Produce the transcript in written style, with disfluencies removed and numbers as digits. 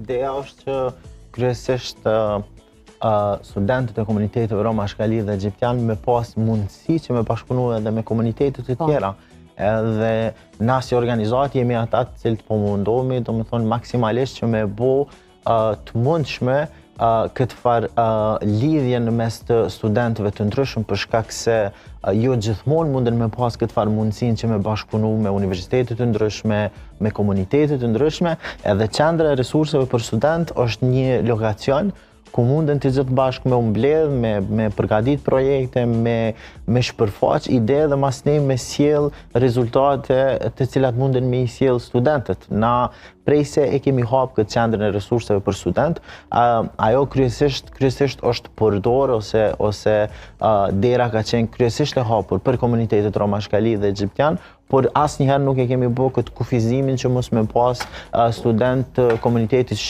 Ideja është që kryesisht studentët e komuniteteve Rom, Ashkali dhe Egjiptian me pas mundësi që me bashkëpunu edhe me komunitetet të tjera. Edhe na si organizatë jemi ata të cilët po mundohemi, do me thonë maksimalisht që me bo të mundshme këtë farë lidhje në mes të studentëve të ndryshëm për shkak se jo gjithmonë munden me pas këtë farë mundësin që me bashkëpunu me universitetet të ndryshme, me komunitetet të ndryshme, edhe qendra e resurseve për student është një lokacion ku munden të gjithë bashkë me umbledh, me përgatit projekte, me shpërfaq ide dhe masnej me sjell rezultate të cilat munden me i sjell studentët. Na prej se e kemi hapë këtë qendrën e resurseve për student, ajo kryesisht është përdor ose dera ka qenë kryesisht e hapur për komunitetet Rom, Ashkali dhe Egjiptian, por asnjëherë nuk e kemi bërë këtë kufizimin që mos me pas student të komunitetit